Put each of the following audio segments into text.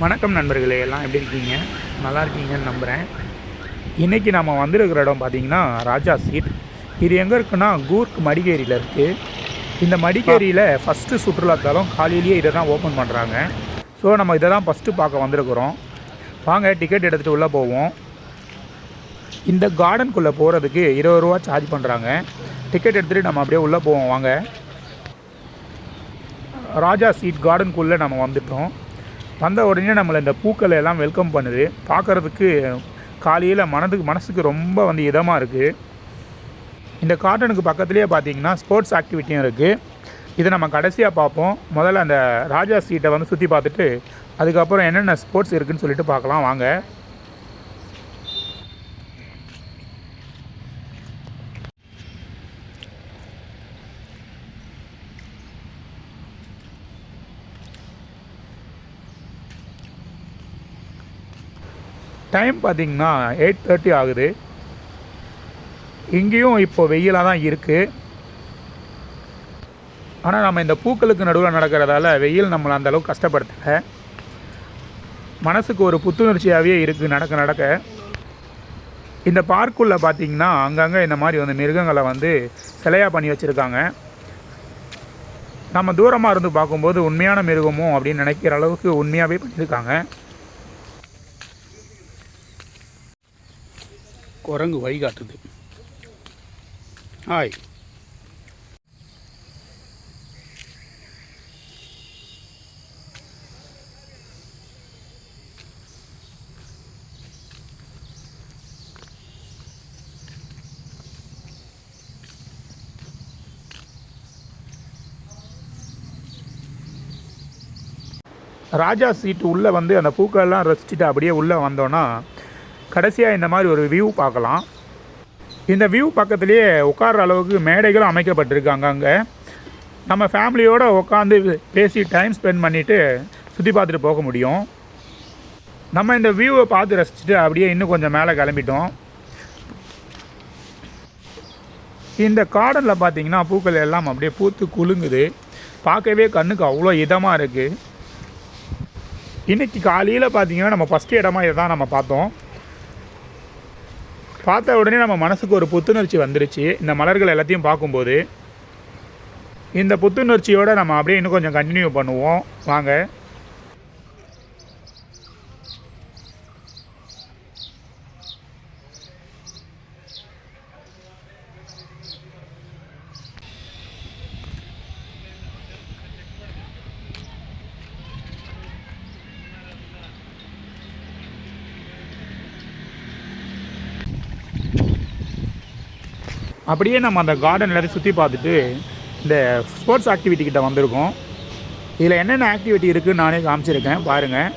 வணக்கம் நண்பர்களே, எல்லாம் எப்படி இருக்கீங்க? நல்லா இருக்கீங்கன்னு நம்புகிறேன். இன்றைக்கி நம்ம வந்திருக்கிற இடம் பார்த்திங்கன்னா ராஜா சீட். இது எங்கே இருக்குன்னா கூர்க் மடிகேரியில் இருக்குது. இந்த மடிகேரியில் ஃபஸ்ட்டு சுற்றுலாத்தலம் காலையிலேயே இதை தான் ஓப்பன் பண்ணுறாங்க. ஸோ நம்ம இதை தான் ஃபஸ்ட்டு பார்க்க வந்திருக்கிறோம். வாங்க டிக்கெட் எடுத்துகிட்டு உள்ளே போவோம். இந்த கார்டனுக்குள்ளே போகிறதுக்கு 20 ரூபா சார்ஜ் பண்ணுறாங்க. டிக்கெட் எடுத்துகிட்டு நம்ம அப்படியே உள்ளே போவோம். வாங்க, ராஜா சீட் கார்டனுக்குள்ளே நம்ம வந்துட்டோம். வந்த உடனே நம்மளை இந்த பூக்கள் எல்லாம் வெல்கம் பண்ணுது. பார்க்குறதுக்கு காலையில் மனசுக்கு ரொம்ப இதமாக இருக்குது. இந்த கார்டனுக்கு பக்கத்துலேயே பார்த்திங்கன்னா ஸ்போர்ட்ஸ் ஆக்டிவிட்டியும் இருக்குது. இதை நம்ம கடைசியாக பார்ப்போம். முதல்ல அந்த ராஜா சீட்டை சுற்றி பார்த்துட்டு அதுக்கப்புறம் என்னென்ன ஸ்போர்ட்ஸ் இருக்குதுன்னு சொல்லிட்டு பார்க்கலாம். வாங்க. டைம் பார்த்திங்கன்னா 8:30 ஆகுது. இங்கேயும் இப்போ வெயிலாக தான் இருக்குது. ஆனால் நம்ம இந்த பூக்களுக்கு நடுவில் நடக்கிறதால வெயில் நம்மளை அந்தளவுக்கு கஷ்டப்படுத்தலை. மனசுக்கு ஒரு புத்துணர்ச்சியாகவே இருக்குது நடக்க நடக்க. இந்த பார்க்குள்ளே பார்த்திங்கன்னா அங்கங்கே இந்த மாதிரி மிருகங்களை சிலையாக பண்ணி வச்சுருக்காங்க. நம்ம தூரமாக இருந்து பார்க்கும்போது உண்மையான மிருகமோ அப்படின்னு நினைக்கிற அளவுக்கு உண்மையாகவே பண்ணியிருக்காங்க. குரங்கு வழிகாட்டுது. ஹாய். ராஜா சீட்டு உள்ளே அந்த பூக்கள்லாம் ரசிச்சுட்டு அப்படியே உள்ளே வந்தோன்னா கடைசியாக இந்த மாதிரி ஒரு வியூ பார்க்கலாம். இந்த வியூ பக்கத்துலேயே உட்கார்ற அளவுக்கு மேடைகளும் அமைக்கப்பட்டிருக்காங்க. அங்கே நம்ம ஃபேமிலியோடு உட்காந்து பேசி டைம் ஸ்பெண்ட் பண்ணிவிட்டு சுற்றி பார்த்துட்டு போக முடியும். நம்ம இந்த வியூவை பார்த்து ரசிச்சுட்டு அப்படியே இன்னும் கொஞ்சம் மேலே கிளம்பிட்டோம். இந்த கார்டனில் பார்த்திங்கன்னா பூக்கள் எல்லாம் அப்படியே பூத்து குலுங்குது. பார்க்கவே கண்ணுக்கு அவ்வளோ இதமாக இருக்குது. இன்றைக்கி காலையில் பார்த்திங்கன்னா நம்ம ஃபஸ்ட்டு இடமா இதை தான் நம்ம பார்த்தோம். பார்த்த உடனே நம்ம மனசுக்கு ஒரு புத்துணர்ச்சி வந்துருச்சு. இந்த மலர்கள் எல்லாத்தையும் பார்க்கும்போது இந்த புத்துணர்ச்சியோடு நம்ம அப்படியே இன்னும் கொஞ்சம் கண்டினியூ பண்ணுவோம். வாங்க. அப்படியே நம்ம அந்த கார்டன் எல்லாத்தையும் சுற்றி பார்த்துட்டு இந்த ஸ்போர்ட்ஸ் ஆக்டிவிட்டி கிட்ட வந்திருக்கோம். இதில் என்னென்ன ஆக்டிவிட்டி இருக்குதுன்னு நானே காமிச்சிருக்கேன் பாருங்கள்.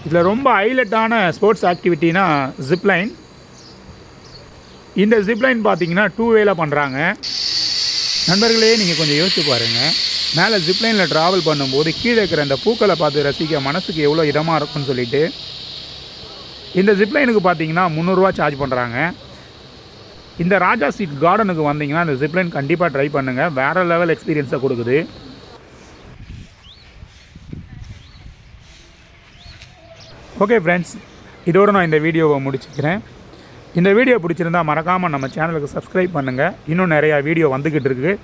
இதில் ரொம்ப ஹைலைட்டான ஸ்போர்ட்ஸ் ஆக்டிவிட்டினா ஜிப்லைன். இந்த ஜிப்லைன் பார்த்திங்கன்னா 2 வேல பண்ணுறாங்க. நண்பர்களே, நீங்கள் கொஞ்சம் யோசிச்சு பாருங்கள். மேலே ஜிப்லைனில் ட்ராவல் பண்ணும்போது கீழே இருக்கிற இந்த பூக்களை பார்த்து ரசிக்க மனசுக்கு எவ்வளோ இதமாக இருக்குன்னு சொல்லிட்டு இந்த ஜிப்லைனுக்கு பார்த்திங்கன்னா 300 ரூபா சார்ஜ் பண்ணுறாங்க. இந்த ராஜா சீட் கார்டனுக்கு வந்தீங்கன்னா இந்த ஜிப்லைன் கண்டிப்பாக ட்ரை பண்ணுங்கள். வேறு லெவல் எக்ஸ்பீரியன்ஸை கொடுக்குது. ஓகே ஃப்ரெண்ட்ஸ், இதோடு நான் இந்த வீடியோவை முடிச்சுக்கிறேன். இந்த வீடியோ பிடிச்சிருந்தால் மறக்காமல் நம்ம சேனலுக்கு சப்ஸ்கிரைப் பண்ணுங்கள். இன்னும் நிறையா வீடியோ வந்துக்கிட்டு இருக்குது.